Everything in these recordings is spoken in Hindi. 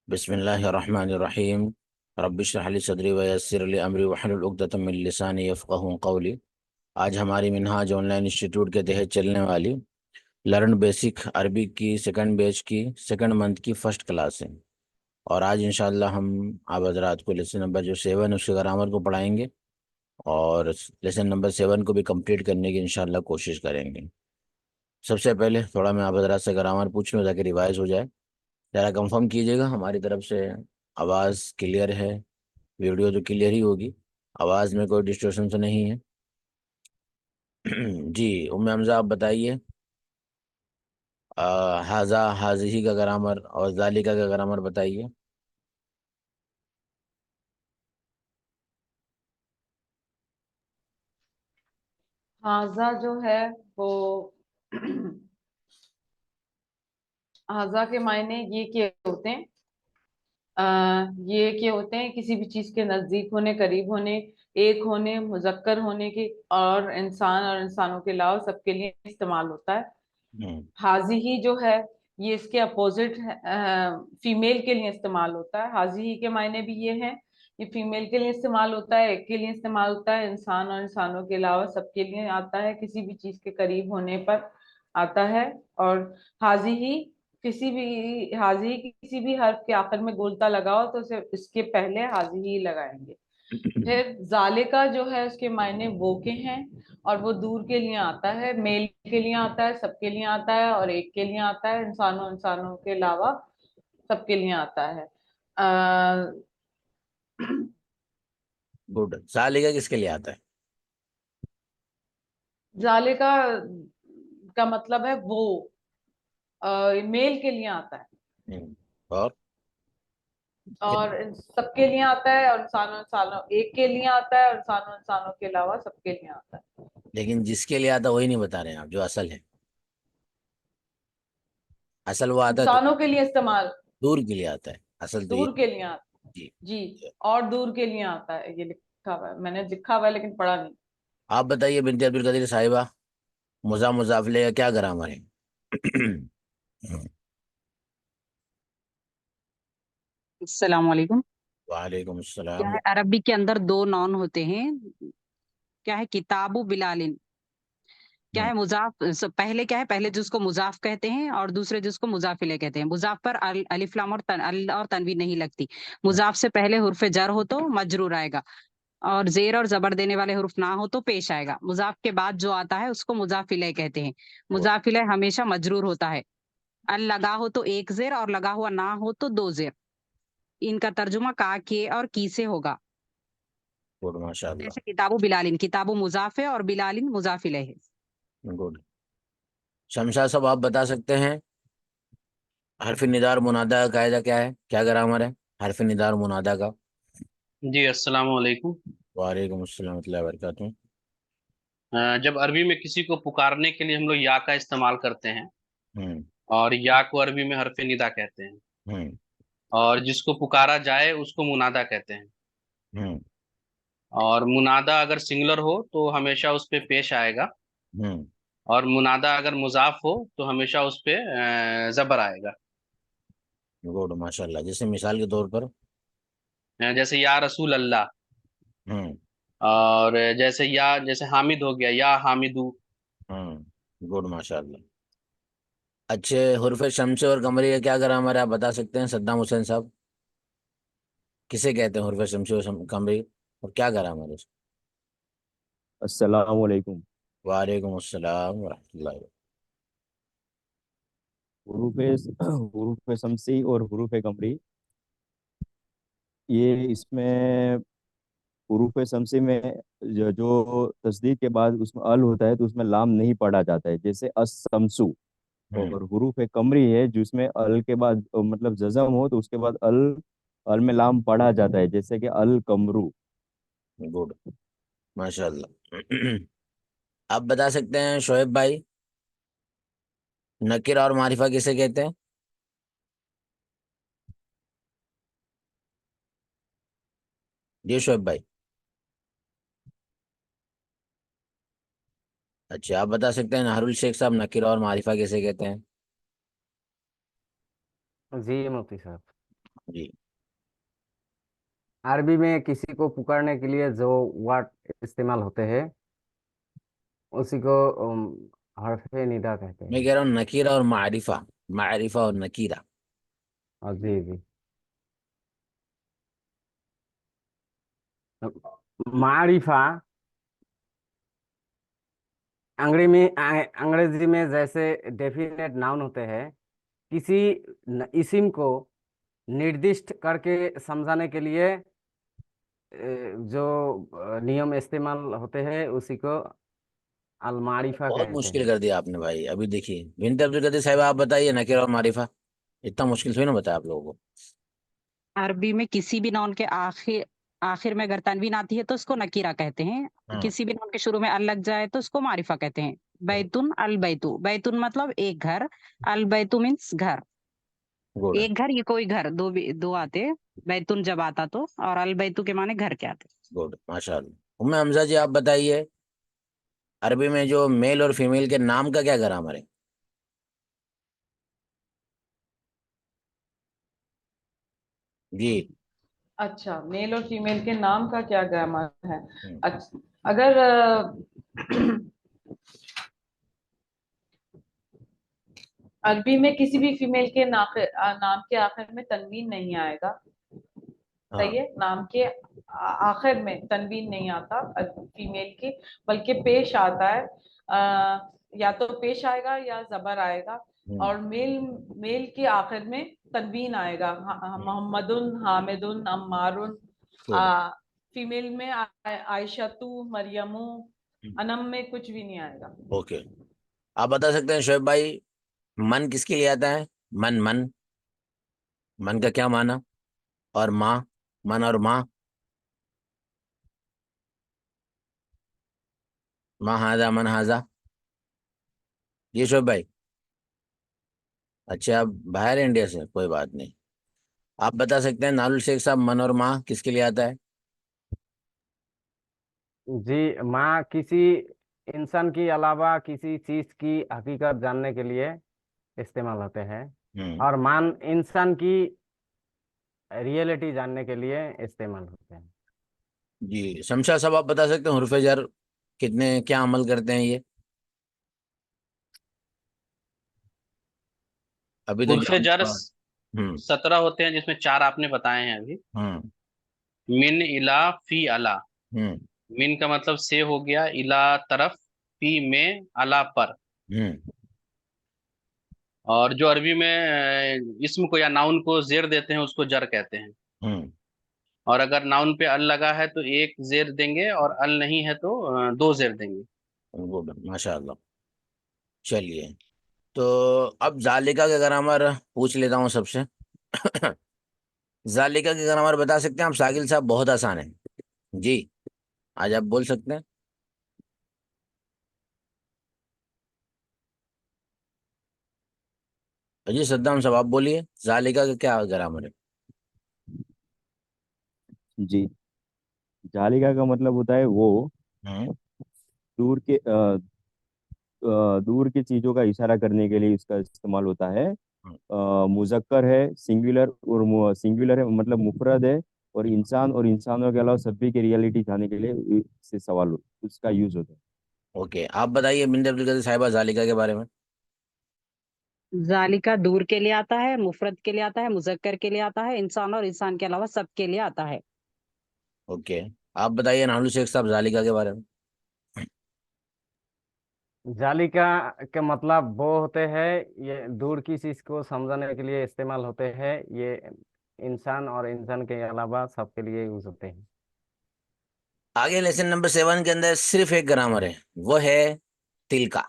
बिस्मिल्लाहिर्रहमानिर्रहीम। रब्बि इश्रह ली सदरी व यस्सिर ली अमरी वहलुल उक़दतम मिन लिसानी यफ़क़हू क़ौली। आज हमारी मिनहाज ऑनलाइन इंस्टीट्यूट के तहत चलने वाली लर्न बेसिक अरबी की सेकंड बैच की सेकंड मंथ की फर्स्ट क्लास है। और आज इंशाअल्लाह हम आप हज़रात को लेसन नंबर जो 7 उसके ग्रामर को पढ़ाएंगे और लेसन नंबर 7 को भी कंप्लीट करने की इंशाअल्लाह कोशिश करेंगे। सबसे पहले थोड़ा मैं आप हज़रात से ग्रामर पूछ लूँ ताकि रिवाइज हो जाए। ज़रा कंफर्म कीजिएगा हमारी तरफ से आवाज़ क्लियर है। वीडियो तो क्लियर ही होगी, आवाज़ में कोई डिस्टॉर्शन तो नहीं है। जी उम्मे हमजा आप बताइए। हाजा हाजिही का ग्रामर और जालिका का ग्रामर बताइए। हाजा जो है वो हाजा के मायने ये क्या होते हैं? ये क्या होते हैं? किसी भी चीज के नजदीक होने, करीब होने, एक होने, मुजक्कर होने की, और इंसान और इंसानों के अलावा सबके लिए इस्तेमाल होता है। हम्म। हाजी ही जो है ये इसके अपोजिट फीमेल के लिए इस्तेमाल होता है। हाजी ही के मायने भी ये हैं, ये फीमेल के लिए इस्तेमाल होता है, एक के लिए इस्तेमाल होता है, इंसान और इंसानों के अलावा सबके लिए आता है, किसी भी चीज के करीब होने पर आता है। और हाजी ही हाजी ही किसी भी हर्फ के आखिर में गोलता लगाओ तो उसे इसके पहले हाजी ही लगाएंगे। फिर जालिका जो है उसके मायने वो के हैं, और वो दूर के लिए आता है, मेल के लिए आता है, सबके लिए आता है, और एक के लिए आता है, इंसानों इंसानों के अलावा सबके लिए आता है। आ, गुड। जालिका किसके लिए आता है? जालिका का मतलब है वो, मेल के लिए आता है, और और सबके लिए आता है, और इंसानों इंसानों एक के लिए आता है, और इंसानों इंसानों के अलावा सबके लिए आता है। लेकिन जिसके लिए आता है वही नहीं बता रहे हैं आप, जो असल है। असल वो आता है इंसानों के लिए इस्तेमाल, दूर के लिए आता है, असल तो ये। दूर के लिए आता है। जी। जी, और दूर के लिए आता है, ये लिखा हुआ है, मैंने लिखा हुआ है लेकिन पढ़ा नहीं। आप बताइए बिनते अब्दुल कदीर साहिबा, मुजाफिले का क्या ग्रामर है? अस्सलाम वालेकुम। वालेकुम क्या अस्सलाम। है, अरबी के अंदर दो नॉन होते हैं। क्या है, किताबु बिलालिन। क्या हम्म। है, पहले क्या है, पहले जिसको मुजाफ कहते हैं और दूसरे जिसको मुजाफिले कहते हैं। मुजाफ पर अलिफ लाम और अल और तनवीन नहीं लगती। मुजाफ से पहले हुर्फ जर हो तो मजरूर आएगा, और जेर और जबर देने वाले हुर्फ ना हो तो पेश आएगा। मुजाफ के बाद जो आता है उसको मुजाफिले कहते हैं। मुजाफिले हमेशा मजरूर होता है। अल लगा हो तो एक जेर, और लगा हुआ ना हो तो दो जेर। इनका तर्जुमा का, के और की से होगा। गुड माशाल्लाह। जैसे किताबु बिलालिन, किताबु मुजाफ है और बिलालिन मुजाफिले है। गुड। शमशाद साहब आप बता सकते हैं हरफ निदार मुनादा का कायदा क्या है, क्या ग्रामर है हरफ निदार मुनादा का? जी अस्सलाम वालेकुम। वालेकुम अस्सलाम वरहमतुल्लाहि वबरकातुहू। जब अरबी में किसी को पुकारने के लिए हम लोग या का इस्तेमाल करते हैं, हम्म। और या को अरबी में हरफ निदा कहते हैं। हम्म। और जिसको पुकारा जाए उसको मुनादा कहते हैं। हम्म। और मुनादा अगर सिंगुलर हो तो हमेशा उस पे पेश आएगा, हम्म। और मुनादा अगर मुजाफ हो तो हमेशा उस पे जबर आएगा। गुड माशाल्लाह। जैसे मिसाल के तौर पर? जैसे या रसूल अल्लाह। हम्म। और जैसे हामिद हो गया, या हामिदू। गुड माशाल्लाह। अच्छे, हुर्फ शमसे और कमरी का क्या ग्रामर है आप बता सकते हैं सद्दाम हुसैन साहब? किसे कहते हैं हुर्फ शमसे और कमरी, और क्या ग्रामर है उसका? अस्सलाम वालेकुम। वालेकुम अस्सलाम वरहमतुल्लाहि। हुरूफ हुरूफ शमसी और हुरूफ कमरी, ये इसमें हुरूफ शमसी में जो तस्दीद के बाद उसमें अल होता है तो उसमें लाम नहीं पढ़ा जाता है, जैसे असमसु। हम्म। और हुरूफ कमरी है जिसमें अल के बाद मतलब जज़म हो तो उसके बाद अल अल में लाम पढ़ा जाता है, जैसे कि अल कमरू। गुड माशाल्लाह। आप बता सकते हैं शोएब भाई, नकीर और मारिफा किसे कहते हैं? जी शोएब भाई। अच्छा, आप बता सकते हैं नाहरुल शेख साहब, नकीर और मारिफा किसे कहते हैं? जी मुफ्ती साहब, जी। अरबी में किसी को पुकारने के लिए जो वर्ड इस्तेमाल होते हैं उसी को हरफे निदा कहते मैं हैं। कह रहा हूँ नकीरा और मारिफा, मारिफा और नकीरा। और जी जी, मारिफा अंग्रेजी में जैसे डेफिनेट नाउन होते हैं, किसी इस्म को निर्दिष्ट करके समझाने के लिए जो नियम इस्तेमाल होते हैं उसी को अल मारिफा बहुत कहते मुश्किल हैं। कर दिया आपने भाई। अभी देखिए बिनते अब्दुल कदीर साहिब, आप बताइए नकीरा और मारिफा। इतना मुश्किल थोड़ी ना बताया आप लोगों को। अरबी में किसी भी नॉन के आखिर आखिर में अगर तनवीन आती है तो उसको नकीरा कहते हैं। हाँ। किसी भी नॉन के शुरू में अल लग जाए तो उसको मारिफा कहते हैं। बैतुन अल बैतु, बैतुन मतलब एक घर, अल बैतु मीन्स घर। गुड। एक घर, ये कोई घर, दो आते। बैतुन जब आता तो, और अल बैतु के माने घर के आते। गुड, माशाल्लाह। उम्मे हमजा जी, आप बताइए अरबी में जो मेल और फीमेल के नाम का क्या ग्रामर है? जी। अच्छा, मेल और फीमेल के नाम का क्या ग्रामर है? हम्म। अच्छा, अगर अरबी में किसी भी फीमेल के नाम के आखिर में तनवीन नहीं आएगा। हाँ। सही है, नाम के आखिर में तनवीन नहीं आता फीमेल के, बल्कि पेश आता है। या तो पेश आएगा या जबर आएगा। हम्म। और मेल मेल के आखिर में तनवीन आएगा। मोहम्मदुन, हामिदुन, अम्मारुन। गुड। फीमेल में आयशतु, मरियमु। अनम में कुछ भी नहीं आएगा। ओके। आप बता सकते हैं शोएब भाई, मन किसके लिए आता है? मन, मन, मन का क्या माना? और माँ, मन और माँ, माँ हाजा, मन हाजा। ये शोएब भाई। अच्छा, आप बाहर हैं इंडिया से, कोई बात नहीं। आप बता सकते हैं नारुल शेख साहब, मन और माँ किसके लिए आता है? जी, माँ किसी इंसान के अलावा किसी चीज की हकीकत जानने के लिए इस्तेमाल होते हैं। हम्म। और मान इंसान की रियलिटी जानने के लिए इस्तेमाल होते हैं। जी, शमशा साहब, आप बता सकते हैं हुर्फे जर कितने, क्या अमल करते हैं ये? अभी तक जो उर्फे जर हम्म। 17 होते हैं, जिसमें 4 आपने बताए हैं अभी। हम्म। मिन, इला, फी, अला। हम्म। मिन का मतलब से हो गया, इला तरफ, फी में, अला पर। हम्म। और जो अरबी में इस्म को या नाउन को जेर देते हैं उसको जर कहते हैं। हम्म। और अगर नाउन पे अल लगा है तो एक जेर देंगे, और अल नहीं है तो दो जेर देंगे। गुड, माशाल्लाह। चलिए, तो अब जालिका का ग्रामर पूछ लेता हूँ सबसे। जालिका के ग्रामर बता सकते हैं आप सागिल साहब? बहुत आसान है जी। आज आप बोल सकते हैं। अजी सद्दाम साहब, आप बोलिए जालिका का क्या ग्रामर है? जी, जालिका का मतलब होता है वो हम्म। दूर के दूर की चीजों का इशारा करने के लिए इसका इस्तेमाल होता है। मुजक्कर है, सिंगुलर, और सिंगुलर है मतलब मुफरद है। और इंसानों के अलावा सभी की रियलिटी जानने के लिए इससे सवाल उसका यूज होता है। ओके, आप बताइए बिंद अब्दुल कदीर साहिबा जालिका के बारे में। जालिका दूर के लिए आता है, मुफरद के लिए आता है, मुजक्कर के लिए आता है, इंसान और इंसान के अलावा सबके लिए आता है। ओके, आप बताइए नानू शेख साहब जालिका के बारे में। जालिका के मतलब वो होते हैं, ये दूर की चीज को समझाने के लिए इस्तेमाल होते हैं। ये इंसान और इंसान के अलावा सबके लिए यूज होते हैं। आगे लेसन नंबर 7 के अंदर सिर्फ एक ग्रामर है, वो है तिल का।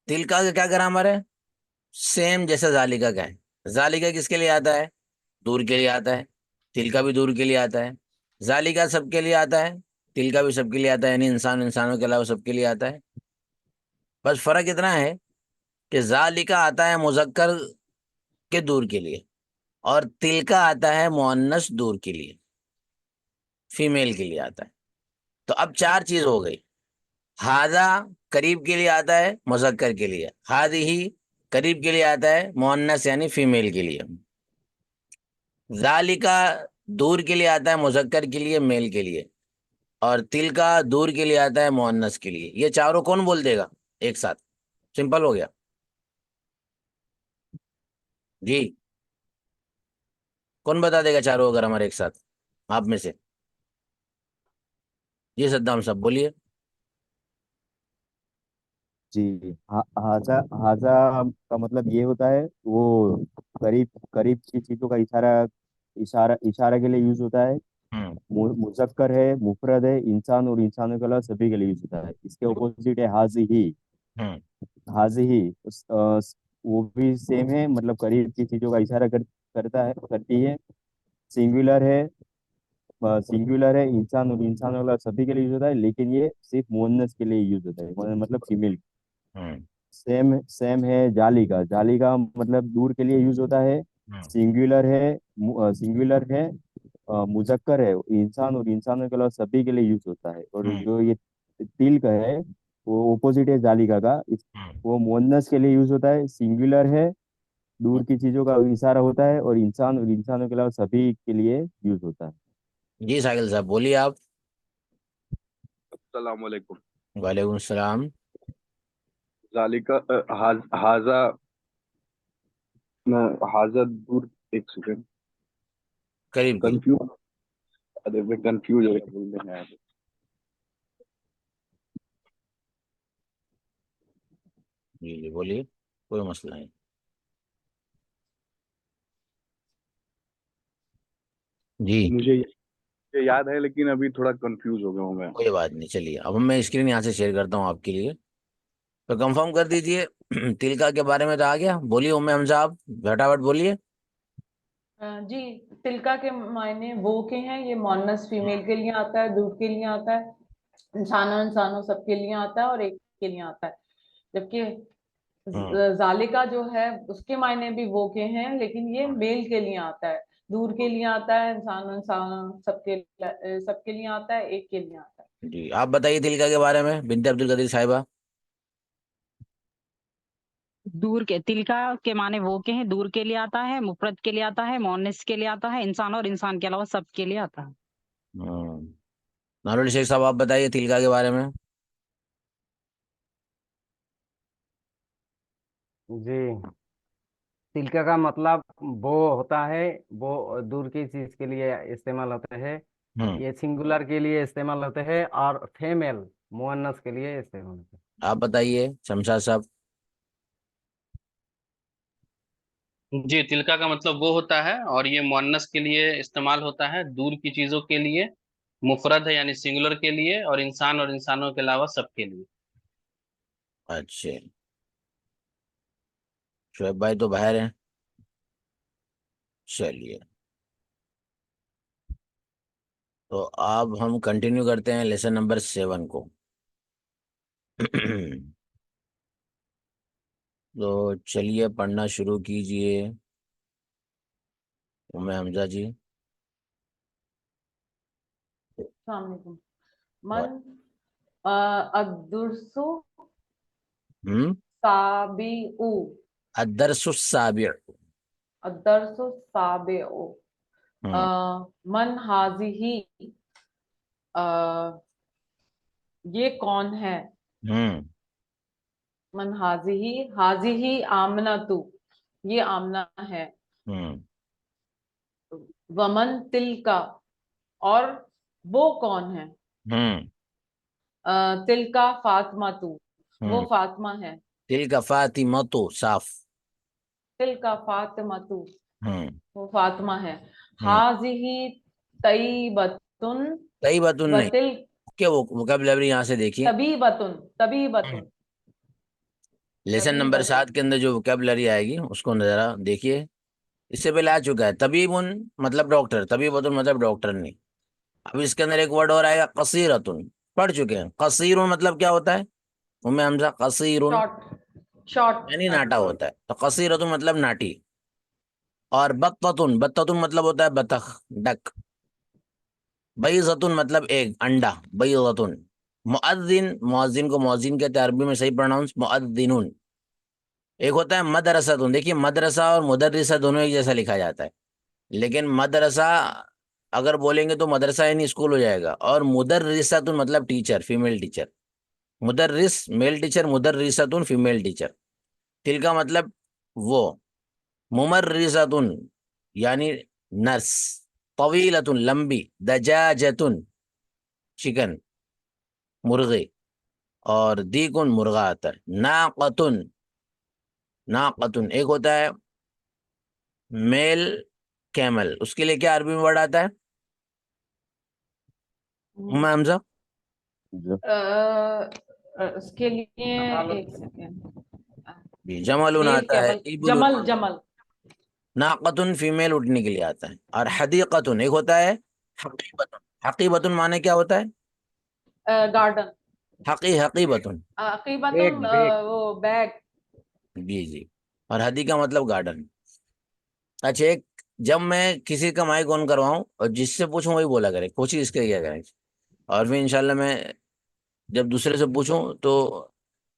तिल का क्या ग्रामर है? सेम जैसा जालिका का है। जालिका किसके लिए आता है? दूर के लिए आता है। तिल का भी दूर के लिए आता है। जालिका सबके लिए आता है, तिल का भी सबके लिए आता है, यानी इंसान इंसानों के अलावा सबके लिए आता है। बस फर्क इतना है कि जालिका आता है मुजक्कर के दूर के लिए, और तिल का आता है मुअन्नस दूर के लिए, फीमेल के लिए आता है। तो अब चार चीज हो गई। हाजा करीब के लिए आता है, मुजक्कर के लिए। हादिही करीब के लिए आता है मुअन्नस यानी फीमेल के लिए। जालिका दूर के लिए आता है मुजक्कर के लिए, मेल के लिए। और तिलका दूर के लिए आता है मुअन्नस के लिए। ये चारों कौन बोल देगा एक साथ? सिंपल हो गया जी। कौन बता देगा चारों अगर हमारे एक साथ आप में से? जी सद्दाम साहब बोलिए। जी, हाजा हाजा का मतलब ये होता है, वो करीब करीब की चीजों का इशारा इशारा इशारा के लिए यूज होता है। हम्म मुजक्कर है, मुफरद है, इंसान और इंसानों के अलावा सभी के लिए यूज होता है। इसके ऑपोजिट है हाजी ही। हम्म हाजी ही वो भी सेम है, मतलब करीब की चीजों का इशारा करता है, करती है। सिंगुलर है। सिंगुलर है, इंसान और इंसानों के अलावा सभी के लिए यूज होता है, लेकिन ये सिर्फ मुअन्नस के लिए यूज होता है, मतलब फीमेल। हम्म सेम सेम है जाली का। जाली का मतलब दूर के लिए यूज होता है। हम्म सिंगुलर है। सिंगुलर है। मुजक्कर है, इंसान और इंसानों के अलावा सभी के लिए यूज होता है। और हम्म जो ये तिल का है, वो ओपोजिट है जालिका का। हम्म। वो मुअन्नस के लिए यूज होता है, सिंगुलर है, दूर की चीजों का इशारा होता है, और इंसान और इंसानों के अलावा सभी के लिए यूज होता है। जी साहिल साहब बोलिए आप। अस्सलाम वालेकुम। वालेकुम सलाम। जालिका हाजा दूर। एक सेकंड। करीब के लिए। कंफ्यूज। अरे मैं कंफ्यूज हो गया बोलने में। जी जी बोलिए, कोई मसला नहीं। जी मुझे याद है, लेकिन अभी थोड़ा कंफ्यूज हो गया हूँ मैं। कोई बात नहीं, चलिए अब मैं स्क्रीन यहाँ से शेयर करता हूँ आपके लिए। तो कंफर्म कर दीजिए। तिलका के बारे में तो आ गया, बोलिए उम्मे हमजा आप फटाफट बोलिए। जी, तिलका के मायने वो के हैं, ये मोनस फीमेल के लिए आता है, दूध के लिए आता है, इंसानों सबके लिए आता है और एक के लिए आता है। जबकि हम्म जालिका जो है उसके मायने भी वो के हैं, लेकिन ये मेल के लिए आता है, दूर के लिए आता है, इंसान सबके लिए आता है, एक के लिए आता है। जी आप बताइए तिलका के बारे में बिनते अब्दुल कदीर साहिबा। दूर के तिलका के माने वो के हैं, दूर के लिए आता है, मुफरत के लिए आता है, मोनिस के लिए आता है, इंसान और इंसान के अलावा सबके लिए आता है। हम्म नारुल शेख साहब आप बताइए तिलका के बारे में। जी, तिलका का मतलब वो होता है, वो दूर की चीज के लिए इस्तेमाल होते हैं। हम्म ये सिंगुलर के लिए इस्तेमाल होते हैं, और फीमेल मुअन्नस के लिए इस्तेमाल होते हैं। आप बताइए शमशाद साहब। जी, तिलका का मतलब वो होता है, और ये मुअन्नस के लिए इस्तेमाल होता है, दूर की चीजों के लिए। मुफरद है यानी सिंगुलर के लिए, और इंसानों के अलावा सबके लिए। अच्छा, शोएब भाई तो बाहर हैं। चलिए, तो अब हम कंटिन्यू करते हैं लेसन नंबर 7 को। तो चलिए पढ़ना शुरू कीजिए उम्मे हमजा जी। अस्सलाम वालेकुम। वाह। मन अदुरसु हम्म साबिउ। अदरसुस साबिर। अदरसु साबिउ। हम्म मन हाजिही, ये कौन है? हम्म मन हाजिही आमना तू, ये आमना है। हम्म वमन तिल का, और वो कौन है? हम्म तिल का फातिमा तू, वो हम्म फातिमा है। तिल का फातिमा तो साफ। तिल का फातिमा तू, हम्म वो फातिमा है। हम्म हाजिही तय्यबतुन सही बात नहीं। वतिल क्या वो वोकैबुलरी यहाँ से देखिए। तबीबतुन तबीबतुन लेसन नंबर तबीबतुन। 7 के अंदर जो वोकैबुलरी आएगी उसको जरा देखिए। इससे पहले आ चुका है तबीबुन मतलब डॉक्टर, तबीबतुन मतलब डॉक्टर नहीं। अब इसके अंदर एक वर्ड और आएगा कसीरतुन। पढ़ चुके हैं। कसीरुन मतलब क्या होता है उम्मे हमजा? कसीरुन शॉर्ट शॉर्ट यानी नाटा होता है, तो कसीरतुन मतलब नाटी। और बत्ततुन, बत्ततुन मतलब होता है बतख, डक। बैजतुन मतलब एक अंडा, बैजतुन। मुअद्दिन, मुअज्जिन को मुअज्जिन कहते हैं, अरबी में सही प्रोनाउंस मुअद्दिनुन। एक होता है मदरसातुन। देखिए मदरसा और मुदर्रिसा दोनों एक जैसा लिखा जाता है, लेकिन मदरसा अगर बोलेंगे तो मदरसा यानी स्कूल हो जाएगा, और मुदर्रिसातुन मतलब टीचर, फीमेल टीचर। मुदर्रिस मेल टीचर, मुदर्रिसातुन फीमेल टीचर। तिल का मतलब वो। मुमर्रिसातुन यानी नर्स। तवीलतुन लंबी। दजाजतुन चिकन, मुर्गी। और दीकुन मुर्गा आता है। नाकतुन, नाकतुन एक होता है मेल कैमल, उसके लिए क्या अरबी में वर्ड आता है हम्म, हमजा? जो उसके लिए एक सेकेंड। जमलुन मेल आता है, कैमल, इबुलुन। जमल जमल। नाकतुन फीमेल उठने के लिए आता है। और हदीकतुन एक होता है हकीबतुन। हकीबतुन माने क्या होता है? गार्डन। हकीबतुन। अकीबतुन बेग बेग वो बैग। जी जी। और हदी का मतलब गार्डन। अच्छा, एक जब मैं किसी का माइक ऑन करवाऊं और जिससे पूछूं वही बोला करे, कोशिश किया करें। और फिर इंशाल्लाह मैं जब दूसरे से पूछूं तो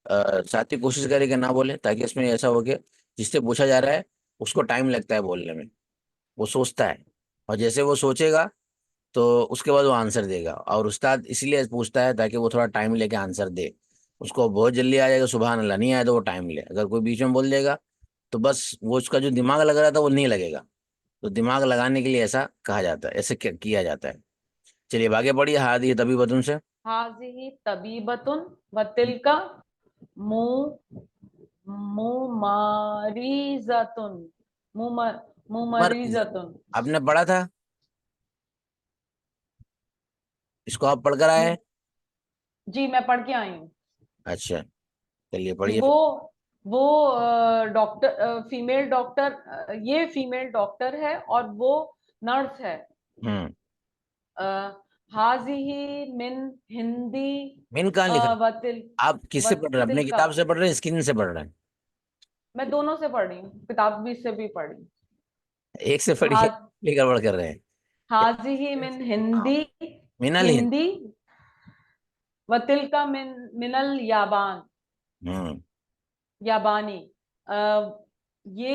साथी कोशिश करे कि ना बोले, ताकि इसमें ऐसा हो कि जिससे पूछा जा रहा है उसको टाइम लगता है बोलने में, वो सोचता है, और जैसे वो सोचेगा तो उसके बाद वो आंसर देगा। और उस्ताद इसलिए पूछता है ताकि वो थोड़ा टाइम लेके आंसर दे। उसको बहुत जल्दी आ जाएगा सुबहान अल्लाह, नहीं आया तो वो टाइम ले। अगर कोई बीच में बोल देगा तो बस वो उसका जो दिमाग लग रहा था वो नहीं लगेगा। तो दिमाग लगाने के लिए ऐसा कहा जाता है, ऐसे किया जाता है। चलिए अब आगे बढ़िए। हादी तभी बतून से। हाजिही तबीबतुन व तिलका मु मुमारिजतुन। मुमर मर मुमरिजतुन। आपने पढ़ा था, इसको आप पढ़कर आए हैं? जी मैं पढ़ के आई हूँ। अच्छा, चलिए कि पढ़िए। वो डॉक्टर, फीमेल डॉक्टर, ये फीमेल डॉक्टर है और वो नर्स है। हम्म। हाजिही मिन हिंदी मीन कहाँ लिखा है? वतिल आप किससे पढ़ रहे हैं, अपने वतिलका। किताब से पढ़ रहे हैं, स्क्रीन से पढ़ रहे हैं? मैं दोनों से पढ़ रही हूँ, किताब भी से भी पढ़ रही हूँ। एक से पढ़िए, हा, लेकर पढ़ कर रहे हैं। हाजिही मिन हिंदी मीनल हिंद। हिंदी वतिलका मिनल याबान हम्म। याबानी। ये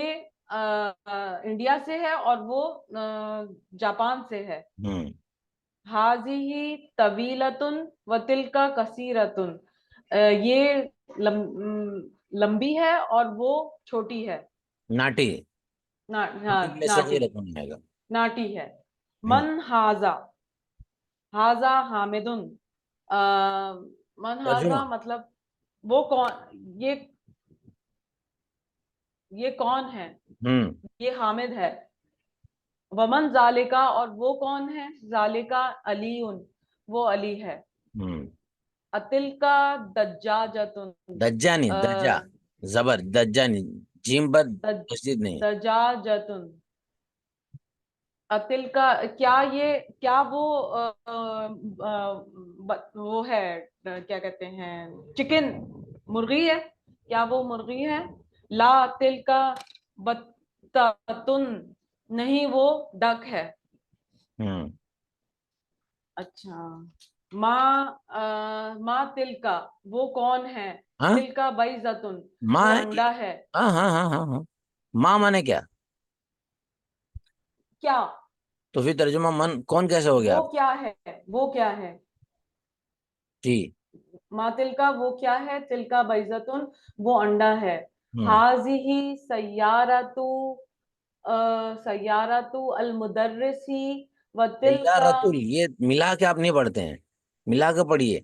इंडिया से है और वो जापान से है। हम्म। हाजिही तवीलतुन वतिलका कसीरतुन। ये लंबी है और वो छोटी है। नाटी। हाँ, नाटी के लिए नाटी। सगीर रकम आएगा। नाटी है। हम्म। मन हाजा, हाजा हामिदुन। अ, मन तर्जुमा। हाजा मतलब वो कौन, ये कौन है? हम्म। ये हामिद है। वमन जालिका, और वो कौन है? जालिका अलीउन, वो अली है। हम्म। अतिल का दज्जाजतुन। दज्जानी, दज्जा जबर दज्जानी, जीम पर दज, तशदीद नहीं। दजाजतुन। अतिल का क्या, ये क्या वो वो है, क्या कहते हैं, चिकन, मुर्गी है? क्या वो मुर्गी है? ला अतिल का बत्तुन, नहीं वो डक है। हम्म। अच्छा। माँ तिलका, वो कौन है? हाँ, तिलका बैजतुन, वो माँ है। अंडा है। हाँ हाँ हाँ हाँ हाँ। माँ माने क्या? क्या? तो फिर तर्जुमा मन कौन कैसे हो गया वो आप? क्या है? वो क्या है? जी। माँ तिलका वो क्या है? तिलका बैजतुन, वो अंडा है। हम्म। हाजिही सय्यारतु सय्यारतु अल मुदर्रिसी व तिलका। तैयारतुल, ये मिला के आप नहीं पढ़ते हैं, मिला के पढ़िए।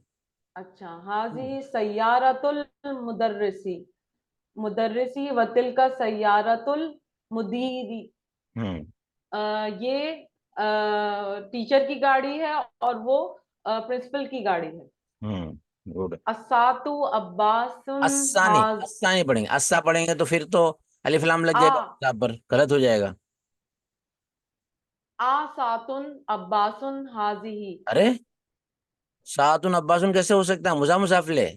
अच्छा, हाजिही सय्यारतुल मुदर्रिसी, मुदर्रिसी व तिलका सय्यारतुल मुदीरी। हम्म। ये टीचर की गाड़ी है और वो प्रिंसिपल की गाड़ी है। गुड। असातु अब्बासुन अस्सानी, हाज अस्सानी पढ़ेंगे, अस्सा पढ़ेंगे तो फिर तो अलिफ लाम लग जाएगा आ किताब पर, गलत हो जाएगा। आसातुन अब्बासुन हाजिही। अरे, सातुन अब्बासुन कैसे हो सकता है? मुजा मुसाफिले।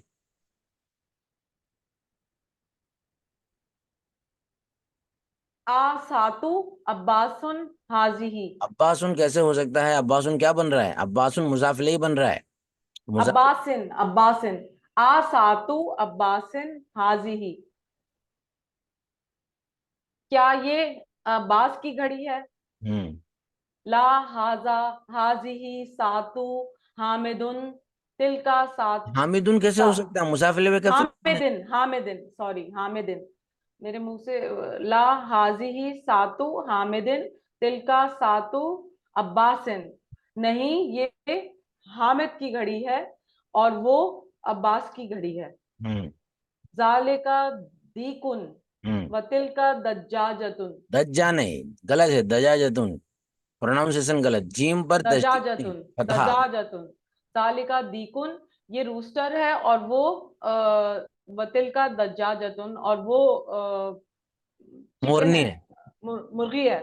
आसातु अब्बासुन हाजिही। अब्बासुन कैसे हो सकता है? अब्बासुन क्या बन रहा है? अब्बासुन मुजाफिले ही बन रहा है। मुजाफिल। अब्बासिन, अब्बासिन। आसातु अब्बासिन हाजिही। क्या ये अब्बास की घड़ी है? ला हाजा हाजिही सातु हामिदुन तिलका सात हामिदुन कैसे हो सकता है? मुसाफिले में कब से कौन है? हामिदिन हामिदिन सॉरी हामिदिन, मेरे मुंह से ला हाजिही सातु हामिदिन तिलका सातु अब्बासिन, नहीं ये हामिद की घड़ी है और वो अब्बास की घड़ी है। हम्म जालिका दीकुन हम्म व तिलका दज्जाजतुन, दज्जा नहीं, गलत है, दजाजतुन, प्रोनाउंसिएशन गलत, जीम पर तशदीद नहीं, दजाजतुन फतहा। दजाजतुन, तालिका दीकुन ये रूस्टर है और वो वतिल का दज्जाजतुन और वो चिकन मोरनी है, है। मुर्गी है।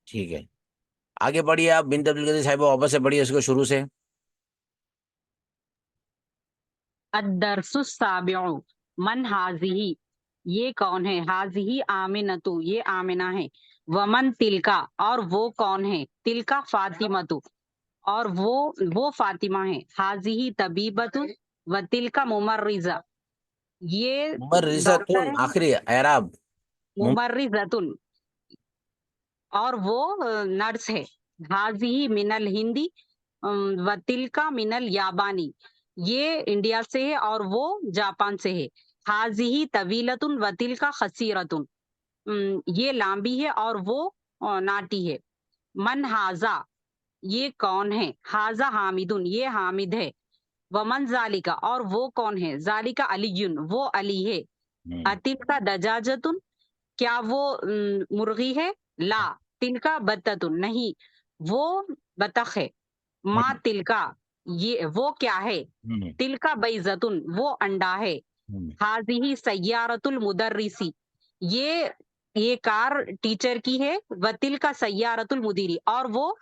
ठीक है, आगे बढ़िए आप बिन अब्दुल कदीर साहिबा, वापस से पढ़िए इसको शुरू से। अद्दरसु साबिउ मन हाजिही, ये कौन है? हाजिही आमिनतु, ये आमिना है। वमन तिलका, और वो कौन है? तिलका फातिमतु, और वो फातिमा है। हाजिही तबीबतु व तिलका मुमर्रिजा, ये डॉक्टर मुमर्रिज़तुन, है। आखिरी एराब। मुमर्रिजतुन, और वो नर्स है। हाजिही मिनल हिंदी व तिलका मिनल याबानी, ये इंडिया से है और वो जापान से है। हाजिही तवीलतुन व तिलका खसीरतुन, ये लांबी है और वो नाटी है। मन हाजा, ये कौन है? हाजा हामिदुन, ये हामिद है। वमन जालिका, और वो कौन है? जालिका अलीयुन, वो अली है। अतिलका दजाजतुन, क्या वो मुर्गी है? ला तिलका बत्ततुन, नहीं वो बतख है। माँ तिलका, ये वो क्या है? तिलका बैजतुन, वो अंडा है। हाजिही सय्यारतुल मुदर्रिसी, ये ये कार टीचर की है। वतिल का सय्यारतुल मुदीरी, और वो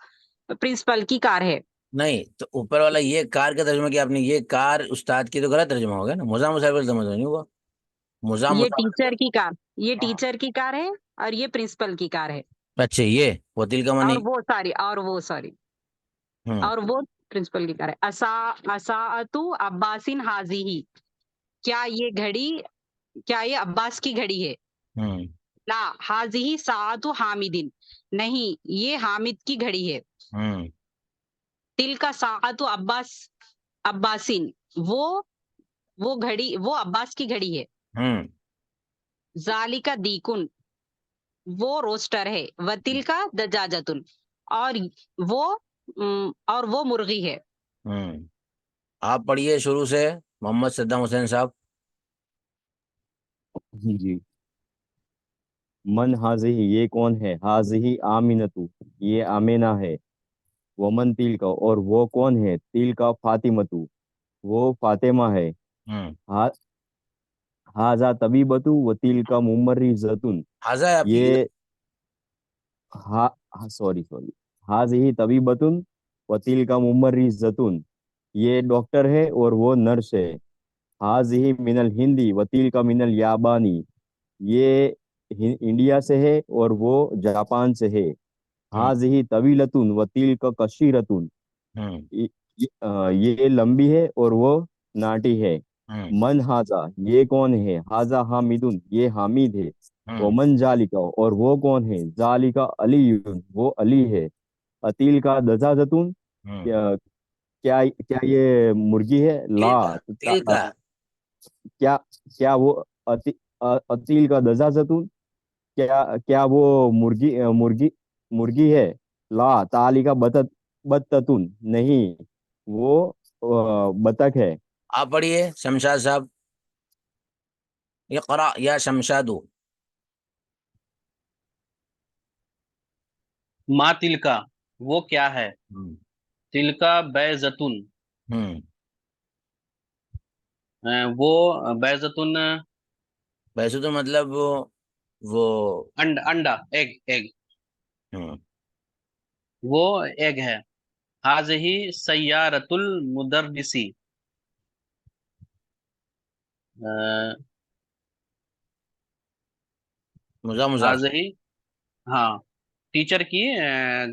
प्रिंसिपल की कार है। नहीं तो ऊपर वाला ये कार का तर्जुमा किया आपने, ये कार उस्ताद की, तो गलत तर्जुमा हो गया ना, मुजा मुसाफिर समझ नहीं हुआ। मुजा ये मुसाफिर। टीचर की कार, ये हाँ। टीचर की कार है और ये प्रिंसिपल की कार है। अच्छा, ये वकील का मनी। हम्म और वो प्रिंसिपल की कार है। असाअतु अब्बासिन हाजिही, क्या ये घड़ी, क्या ये अब्बास की घड़ी है? हम्म ला हाजिही साअतु हामिदिन, नहीं ये हामिद की घड़ी है। हम्म तिल का साअतु अब्बासिन, वो घड़ी, वो अब्बास की घड़ी है। हम्म जालिका दीकुन, वो रोस्टर है। वतिल का दजाजतुन, और वो और वो मुर्गी है। हम्म आप पढ़िए शुरू से, मोहम्मद सद्दाम हुसैन साहब। जी। मन हाजिही, ये कौन है? हाजिही आमिनतु, ये आमिना है। वमन तिल का, और वो कौन है? तिल का फातिमतु, वो फातिमा है। हम्म हा हाजा तबीबतु व तिल का मुमर्रिजतुन, हाजा है आपकी किधर? ये सॉरी सॉरी, हाजिही तबीबतुन व तिल का मुमर्रिजतुन, ये डॉक्टर है और वो नर्स है। हाजिही मिनल हिंदी व तिल का मिनल याबानी, ये इंडिया से है और वो जापान से है। हम्म हाजिही तवीलतुन व तिल का कशीरतुन, हम्म ये लंबी है और वो नाटी है। हम्म मन हाजा, ये कौन है? हाजा हामिदुन, ये हामिद है। वो हम्म मन जालिका, और वो कौन है? जालिका अलीयुन, वो अली है। अतील का दजाजतुन, हम्म क्या क्या क्या ये मुर्गी है? ला तिल का, तिल का। क्या क्या वो अतील का दजाजतुन, क्या क्या वो मुर्गी है? ला ताली का बत्ततुन, नहीं वो बतख है। आप पढ़िए शमशाद साहब, इक़रा या शमशादू। माँ तिलका, वो क्या है? हम्म तिलका बैजतुन, हम्म वो बैजतुन वैसे तो मतलब वो अंडा, एग एग, हम्म वो एग है। हाजही सय्यारतुल मुदर्रिसी, मुजा मुजाफ। हाजही, हाँ टीचर की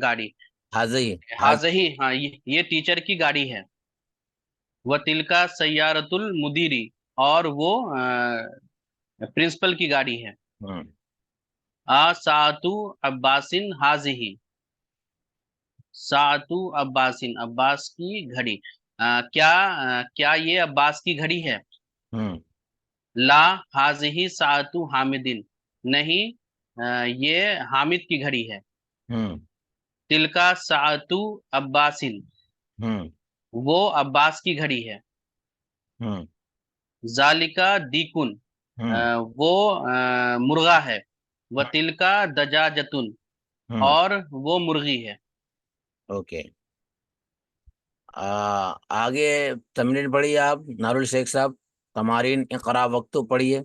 गाड़ी। हाजी हाज हाजही, हाँ ये टीचर की गाड़ी है। वह तिलका सय्यारतुल मुदीरी, और वो प्रिंसिपल की गाड़ी है। हम्म सातु अब्बासिन हाजिही, सातु अब्बासिन, अब्बास की घड़ी। क्या ये अब्बास की घड़ी है? हम्म ला हाजिही सातु हामिदिन, नहीं, ये हामिद की घड़ी है। हम्म तिलका सातु अब्बासिन, हम्म वो अब्बास की घड़ी है। हम्म जालिका दीकुन, हम्म वो मुर्गा है। व तिलका दजाजतुन, हम्म और वो मुर्गी है। ओके। आगे तमरीन पढ़िए आप नारुल शेख साहब। तमारीन इकरा वक्तु पढ़िए।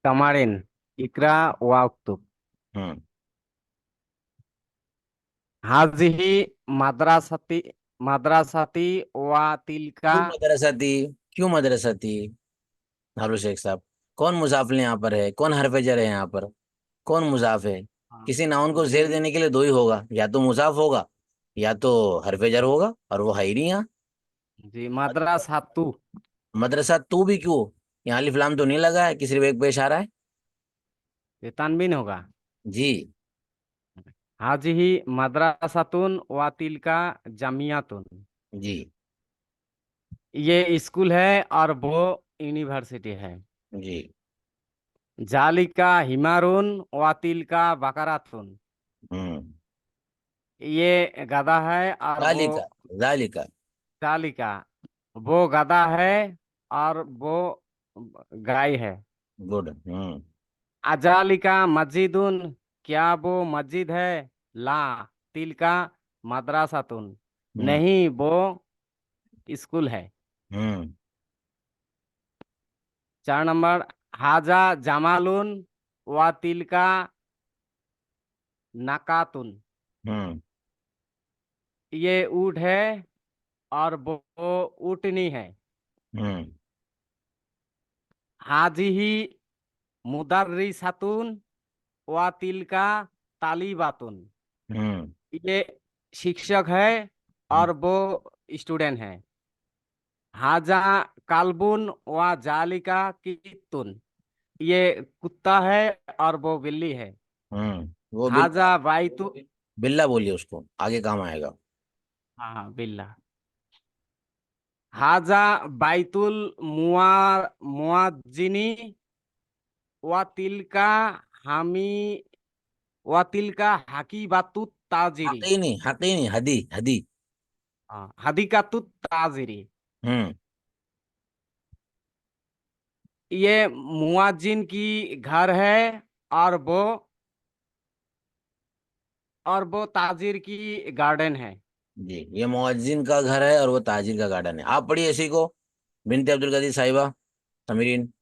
तमारिन इकरा वाक्तुब। हम्म हाजिही मद्रासती मद्रासती व तिलका। क्यों मदरसा थी? क्यों मदरसा थी नारुल शेख साहब? कौन मुजाफिल यहाँ पर है? कौन हरफ जर है यहाँ पर? कौन मुजाफ है? हाँ, किसी नाउन को जेर जी देने के लिए दो ही होगा, या तो मुजाफ होगा या तो हरफ जर होगा, और वो है ही नहीं यहाँ। जी मद्रासतु। मदरसा तू भी क्यों? यहाँ अलिफ लाम तो नहीं लगा है कि सिर्फ एक पेश आ रहा है? ये तनवीन होगा। जी। हाजिही मद्रासतुन व तिलका जमियातुन। जी। ये स्कूल है और वो यूनिवर्सिटी है। जी। जालिका हिमारुन व तिलका बकरातुन। हम्म ये गधा है और वो जालिका। जालिका। जालिका, वो गधा है और वो गाय है। गुड। अजालिका मस्जिदुन, क्या वो मस्जिद है? ला तिलका मद्रासातुन, हम्म नहीं वो स्कूल है। हम्म 4 नंबर, हाजा जमालुन व तिलका नकातुन। हम्म ये ऊँट है और वो ऊँटनी है। हम्म हाजिही मुदर्रिसातुन व तिलका तालिबातुन। हम्म ये शिक्षक है और वो स्टूडेंट है। हाजा काल्बुन व जालिका कित्तुन। ये कुत्ता है और वो बिल्ली है। वो हाजा बाइतु। बिल्ला बोलिए, उसको आगे काम आएगा। हाँ हाँ, बिल्ला। हाजा बाइतुल मुआज्जिनी व तिलका हामी व तिलका हकीबातुत ताजिरी। हकीनी, हकीनी, हदी, हदी। हाँ, हदीकातुत ताजिरी। हम्म ये मुआज्जिन की घर है और वो ताजिर की गार्डन है। जी, ये मुअज्जिन का घर है और वो ताजिर का गार्डन है। आप पढ़िए इसी को, बिनते अब्दुल कदीर साहिबा, तमरीन।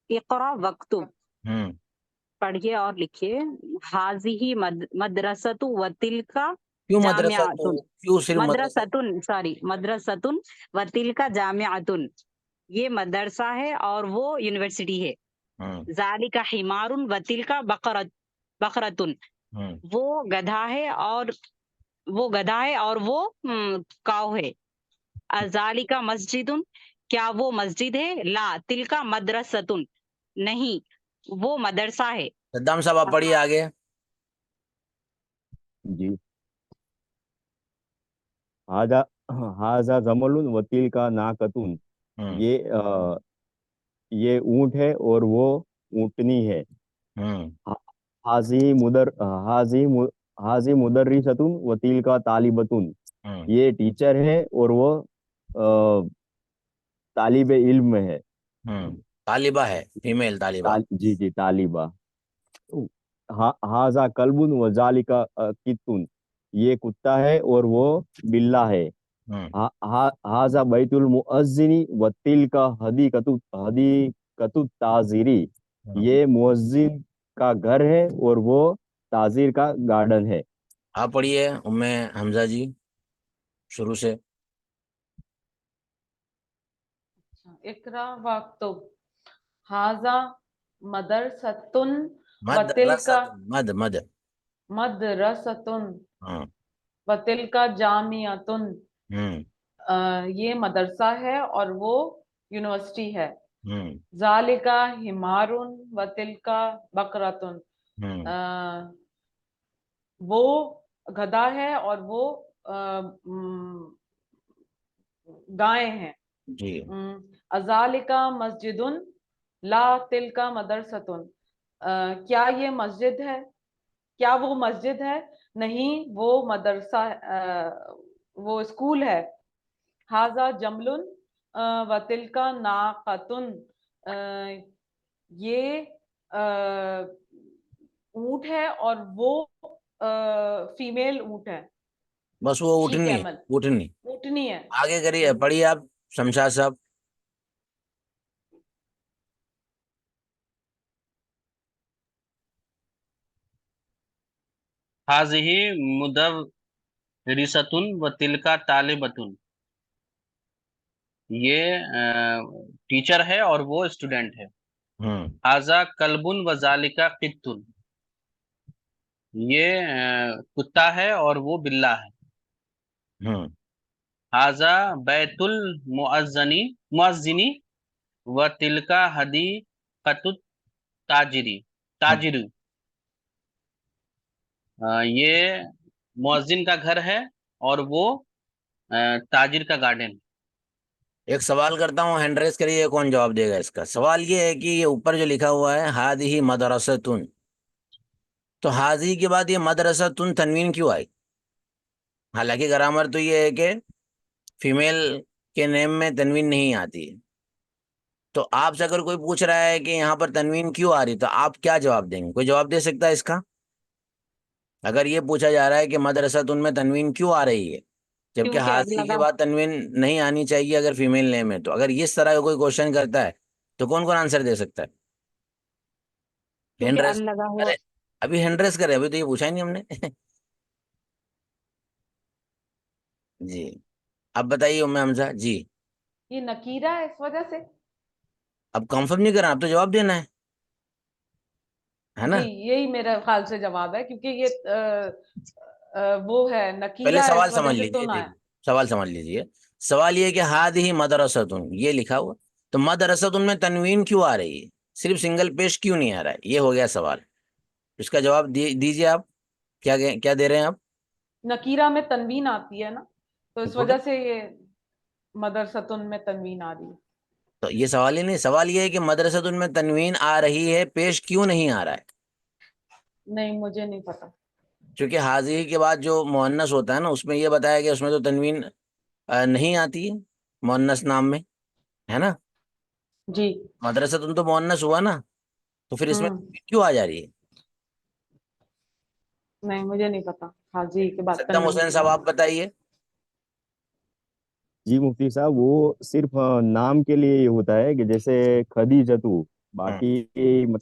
इकरा वक्तुब, हम्म पढ़िए और लिखिए। हाजिही मदरसतु व तिलका क्यों मदरसा तो? जामियातुन। क्यों सिर्फ मदरसा? मदरसतुन, सॉरी, मदरसतुन व तिलका जामियातुन, ये मदरसा है और वो यूनिवर्सिटी है। हम्म जालिका हिमारुन व तिलका बकरतुन, हम्म वो गधा है और वो काव है। अजालिका मस्जिदुन, क्या वो मस्जिद है? ला तिलका मदरसतुन, नहीं वो मदरसा है। सद्दाम साहब आप पढ़िए आगे। जी। हाजा हाजा जमलुन वतील का नाकतुन। हम्म ये ये ऊंट है और वो ऊंटनी है। हम्म हा- हाजी मुदर हाजी मु, हाजी मुदर्रिसतुन वतील का तालिबतुन। हम्म ये टीचर है और वो तालिब इल्म में है। तालिबा है, फीमेल तालिबा। जी जी, तालिबा। हाजा कल्बुन व जालिका कित्तुन। ये कुत्ता है और वो बिल्ला है। हम्म हाजा बैतुल मुअज्जिनी व तिलका हदीकतु ताजिरी। हम्म। ये मुअज्जिन का घर है और वो ताजिर का गार्डन है। आप पढ़िए उम्मे हमजा जी, शुरू से। इकरा वक्तुब। हाजा मदरसतुन मद वतिल का रसत, मद मद। मदरसतुन हाँ वतिल का जामियातुन, ये मदरसा है और वो यूनिवर्सिटी है। जालिका हिमारुन वतिल का बकरतुन, वो गधा है और वो गाय हैं। जी। अजालिका मस्जिदुन ला तिलका मदरसतुन, क्या ये मस्जिद है, क्या वो मस्जिद है, नहीं वो मदरसा, वो स्कूल है। हाजा जमलुन वतिल का नाकतुन, ये ऊंट है और वो फीमेल ऊंट है। बस वो शी उठनी है, कैमल, उठनी। ऊँटनी है। आगे करिए, पढ़िए आप शमशाद साहब। हाजिही मुदर्रिसतुन व तिलका तालिबतुन, ये टीचर है और वो स्टूडेंट है। हाजा कल्बुन व जालिका कित्तुन, ये कुत्ता है और वो बिल्ला है। हाजा बैतुल मुअज्जिनी व तिलका हदीकतुत ताजिरू, ये मुअज्जिन का घर है और वो ताजिर का गार्डन। एक सवाल करता हूँ, हैंड रेस करिए, कौन जवाब देगा इसका। सवाल ये है कि ये ऊपर जो लिखा हुआ है हादिही मदरसतुन, तो हाजी के बाद ये मदरसतुन तनवीन क्यों आई? हालांकि ग्रामर तो ये है कि फीमेल के नेम में तनवीन नहीं आती है। तो आपसे अगर कोई पूछ रहा है कि यहाँ पर तनवीन क्यों आ रही, तो आप क्या जवाब देंगे? कोई जवाब दे सकता है इसका? अगर ये पूछा जा रहा है कि मदरसतुन में तनवीन क्यों आ रही है जबकि क्योंकि अल हाजी के लगा बाद तनवीन नहीं आनी चाहिए अगर फीमेल नेम है, तो अगर इस तरह का कोई क्वेश्चन करता है तो कौन कौन आंसर दे सकता है? क्योंकि हैंड अल रेस। लगा हुआ। अरे अभी हैंड रेस करे, अभी तो ये पूछा ही नहीं हमने। जी। अब बताइए उम्मे हमजा जी। ये नकीरा है इस वजह से। अब कंफर्म नहीं करा, अब तो जवाब देना है जी, ना? यही मेरा ख्याल से जवाब है, क्योंकि ये वो है, पहले नकीरा है, इस सवाल वजह समझ से तो लीजिए, ना है। देखिए सवाल समझ लीजिए। सवाल ये है कि हाद ही मदरसतुन ये लिखा हुआ, तो मदरसतुन में तनवीन क्यों आ रही है, सिर्फ सिंगल पेश क्यों नहीं आ रहा है, ये हो गया सवाल। इसका जवाब दीजिए आप। क्या क्या दे रहे हैं आप? नकीरा में तनवीन आती है ना, तो इस टोटल। वजह से ये मदरसतुन में तनवीन आ रही है। तो ये सवाल ही नहीं, सवाल ये है कि मदरसतुन में तनवीन आ रही है, पेश क्यों नहीं आ रहा है? नहीं, मुझे नहीं पता। क्योंकि हाजिरी के बाद जो मुअन्नस होता है ना, उसमें ये बताया गया उसमें तो तनवीन नहीं आती है मुअन्नस नाम में, है ना? जी। मदरसतुन तो मुअन्नस हुआ ना, तो फिर इसमें हम्म। क्यों आ जा रही है? नहीं, मुझे नहीं पता, हाजी के बाद सद्दाम तनवीन हुसैन क्यों साहब आ आप बताइए। जी मुफ्ती साहब, वो सिर्फ नाम के लिए ये होता है कि जैसे खदीजतु, हम्म, बाकी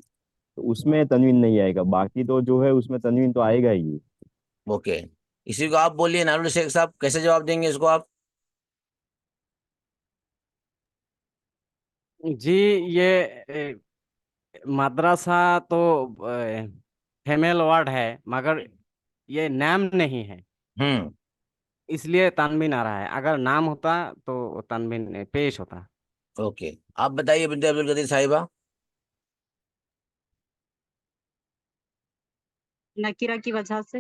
तो उसमें तनवीन नहीं आएगा, बाकी तो जो है उसमें तनवीन तो आएगा ही। ओके। इसी को आप बोलिए नारुल शेख साहब, कैसे जवाब देंगे इसको आप? जी, ये मदरसा तो फीमेल वर्ड है, मगर ये नाम नहीं है, हम्म। इसलिए तनवीन आ रहा है। अगर नाम होता तो तनवीन पेश होता। ओके। आप बताइए बिनते अब्दुल कदीर साहिबा। नकीरा की वजह से।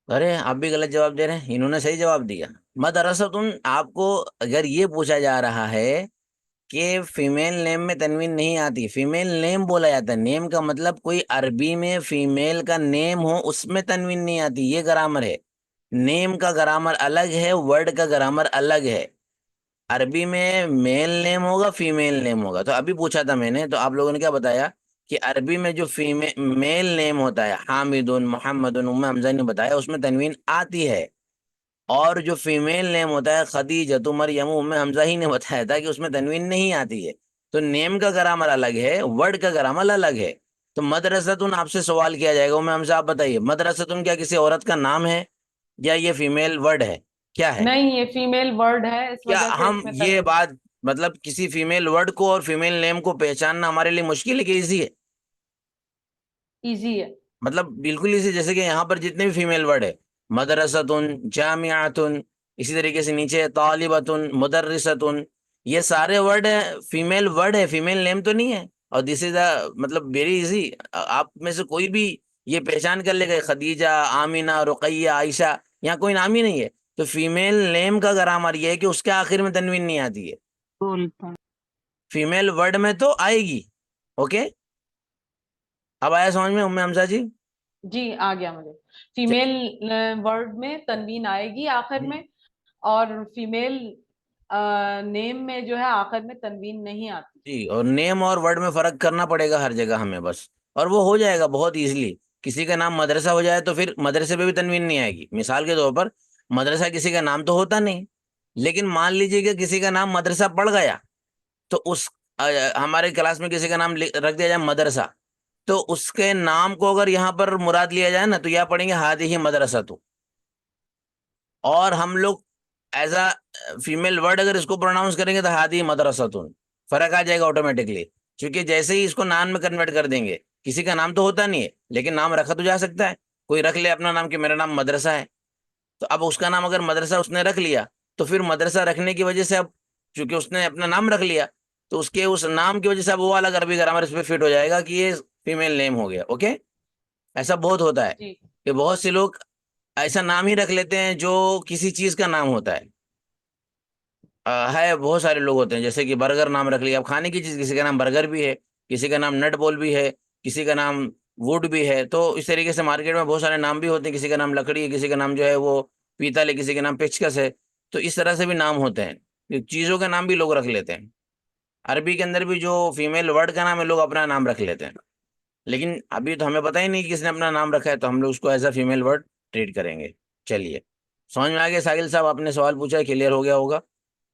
अरे आप भी गलत जवाब दे रहे हैं, इन्होंने सही जवाब दिया। मदरसतुन, आपको अगर ये पूछा जा रहा है कि फीमेल नेम में तनवीन नहीं आती, फीमेल नेम बोला जाता है, नेम का मतलब कोई अरबी में फीमेल का नेम हो उसमें तनवीन नहीं आती, ये ग्रामर है। नेम का ग्रामर अलग है, वर्ड का ग्रामर अलग है। अरबी में मेल नेम होगा, फीमेल नेम होगा। तो अभी पूछा था मैंने, तो आप लोगों ने क्या बताया कि अरबी में जो फीमेल मेल नेम होता है, हामिदुन मोहम्मदुन, उम्मे हमजा ने बताया उसमें तनवीन आती है। और जो फीमेल नेम होता है खदीजतु मरियम, उम्मे हमजा ही ने बताया था कि उसमें तनवीन नहीं आती है। तो नेम का ग्रामर अलग है, वर्ड का ग्रामर अलग है। तो मदरसतुन आपसे सवाल किया जाएगा, उम्मे हमजा आप बताइए, मदरसतुन क्या किसी औरत का नाम है या ये फीमेल वर्ड है, क्या है? नहीं, ये फीमेल वर्ड है, इस क्या वजह से हम इसमें ये तनवीन। बात, मतलब किसी फीमेल वर्ड को और फीमेल नेम को पहचानना हमारे लिए मुश्किल है कि इजी है? इजी है। मतलब बिल्कुल इसी, जैसे कि यहाँ पर जितने भी फीमेल वर्ड है, मदरसतुन, जामियातुन, इसी तरीके से नीचे तालिबतुन, मुदर्रिसतुन, ये सारे वर्ड है, फीमेल वर्ड है, फीमेल नेम तो नहीं है। और दिस इज मतलब वेरी इजी, आप में से कोई भी ये पहचान कर लेगा, खदीजा, आमिना, रुकैया, आयशा, यहाँ कोई नाम ही नहीं है। तो फीमेल नेम का ग्रामर ये है कि उसके आखिर में तनवीन नहीं आती है, बोलता फीमेल वर्ड में तो आएगी। ओके, अब आया समझ में उम्मे हमजा जी? जी आ गया मुझे। फीमेल वर्ड में तनवीन आएगी आखिर में, और फीमेल नेम में जो है आखिर में तनवीन नहीं आती। जी, और नेम और वर्ड में फर्क करना पड़ेगा हर जगह हमें बस, और वो हो जाएगा बहुत इजीली। किसी का नाम मदरसा हो जाए तो फिर मदरसे पे भी तनवीन नहीं आएगी। मिसाल के तौर पर, मदरसा किसी का नाम तो होता नहीं, लेकिन मान लीजिए कि किसी का नाम मदरसा पड़ गया, तो हमारे क्लास में किसी का नाम रख दिया जाए मदरसा, तो उसके नाम को अगर यहाँ पर मुराद लिया जाए ना, तो यह पढ़ेंगे हादिही मदरसा तो। और हम लोग एज अ फीमेल वर्ड अगर इसको प्रोनाउंस करेंगे तो हादी मदरसतुन, फर्क आ जाएगा ऑटोमेटिकली। क्योंकि जैसे ही इसको नाम में कन्वर्ट कर देंगे, किसी का नाम तो होता नहीं है लेकिन नाम रखा तो जा सकता है। कोई रख ले अपना नाम कि मेरा नाम मदरसा है, तो अब उसका नाम अगर मदरसा उसने रख लिया, तो फिर मदरसा रखने की वजह से अब चूंकि उसने अपना नाम रख लिया, तो उसके उस नाम की वजह से अब वो अलग अरबी ग्रामर इस पे फिट हो जाएगा कि ये फीमेल नेम हो गया। ओके, ऐसा बहुत होता है जी कि बहुत से लोग ऐसा नाम ही रख लेते हैं जो किसी चीज का नाम होता है। है, बहुत सारे लोग होते हैं, जैसे कि बर्गर नाम रख लिया। अब खाने की चीज, किसी का नाम बर्गर भी है, किसी का नाम नट बॉल भी है, किसी का नाम वुड भी है। तो इस तरीके से मार्केट में बहुत सारे नाम भी होते हैं। किसी का नाम लकड़ी है, किसी का नाम जो है वो पीतल है, किसी का नाम पेचकस है। तो इस तरह से भी नाम होते हैं, ये चीजों के नाम भी लोग रख लेते हैं। अरबी के अंदर भी जो फीमेल वर्ड का नाम है, लोग अपना नाम रख लेते हैं। लेकिन अभी तो हमें पता ही नहीं कि किसने अपना नाम रखा है, तो हम लोग उसको as a female word treat करेंगे। चलिए, समझ में आ गया साहिल साहब? आपने सवाल पूछा है, क्लियर हो गया होगा।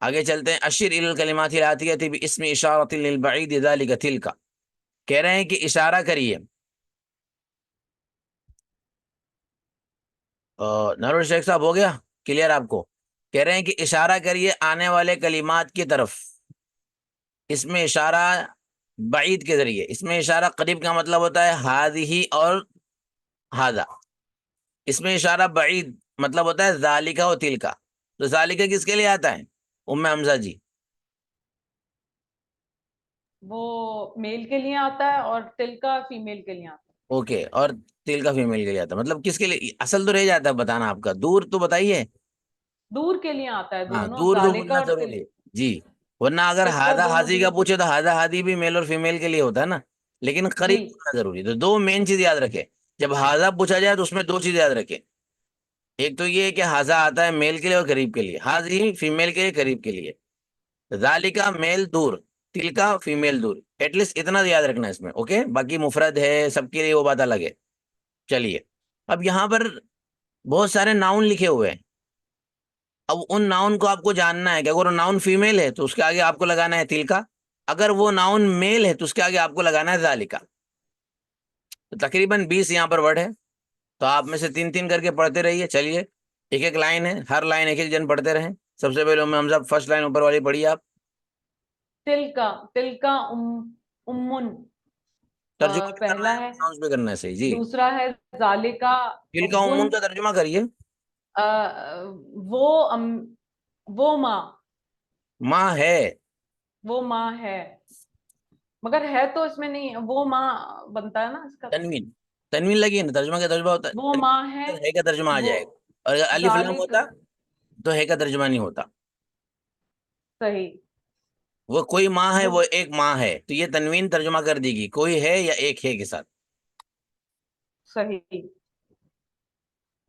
आगे चलते हैं। अशिर इल कलिमातिल आतियति बिस्मि इशारतिल लिल बईद ज़ालिका तिलका। कह रहे हैं कि इशारा करिए। नरूल शेख साहब, हो गया क्लियर आपको? कह रहे हैं कि इशारा करिए आने वाले कलिमात की तरफ। इसमें इशारा बईद के जरिए, इसमें इशारा करीब का मतलब होता है हादिही और हादा। इसमें इशारा बईद मतलब होता है जालिका और तिलका। तो जालिका किसके लिए आता है उम्मे हमजा जी? वो मेल के लिए आता है और तिल का फीमेल के लिए आता है। ओके, और तिलका फीमेल के लिए आता है, मतलब किसके लिए? असल तो रह जाता है बताना आपका, दूर तो बताइए। दूर के लिए आता है, हाँ, दोनों दूर तो जालिका बोलना और जरूरी तिल। है जी। वरना अगर तिलका हादा दोनों हादी का दूर के पूछे लिए। तो हादा हादी भी मेल और फीमेल के लिए होता है ना, लेकिन जी करीब बोलना जरूरी है। तो दो मेन चीज याद रखे। जब हाजा पूछा जाए तो उसमें दो चीज याद रखे। एक तो ये है कि हाजा आता है मेल के लिए और करीब के लिए, हाजी फीमेल के लिए, करीब के लिए। जालिका मेल दूर, तिलका फीमेल दूर। एटलीस्ट इतना तो याद रखना है इसमें। ओके, बाकी मुफरद है सबके लिए, वो बात अलग है। चलिए, अब यहाँ पर बहुत सारे नाउन लिखे हुए हैं। अब उन नाउन को आपको जानना है कि अगर वो नाउन फीमेल है तो उसके आगे आपको लगाना है तिलका, अगर वो नाउन मेल है तो उसके आगे आपको लगाना है जालिका। तो तकरीबन 20 यहाँ पर वर्ड है। तो आप में से तीन तीन करके पढ़ते रहिए। चलिए, एक एक लाइन है, हर लाइन एक एक जन पढ़ते रहें। सबसे पहले हम सब फर्स्ट लाइन ऊपर वाली पढ़िए आप। तिल का उम्मुन तर्जुमा भी करना पहला है, है। प्रोनाउंस भी करना है सही जी। दूसरा है जालिका तिल का उब्बुन। उम्मुन का तर्जुमा करिए। अ, वो वो माँ, माँ है, वो माँ है। मगर है तो इसमें नहीं, वो माँ बनता है ना इसका। तनवीन, तनवीन लगी है ना, तर्जुमा का तर्जुमा होता है वो तनवीन, माँ है। तो है का तर्जुमा आ वो जाएगा। और अगर अलिफ लाम जालिक होता तो है का तर्जुमा नहीं होता। सही। वो कोई माँ है, वो वो एक माँ है, तो ये तनवीन तर्जुमा कर देगी कोई है या एक है के साथ। सही।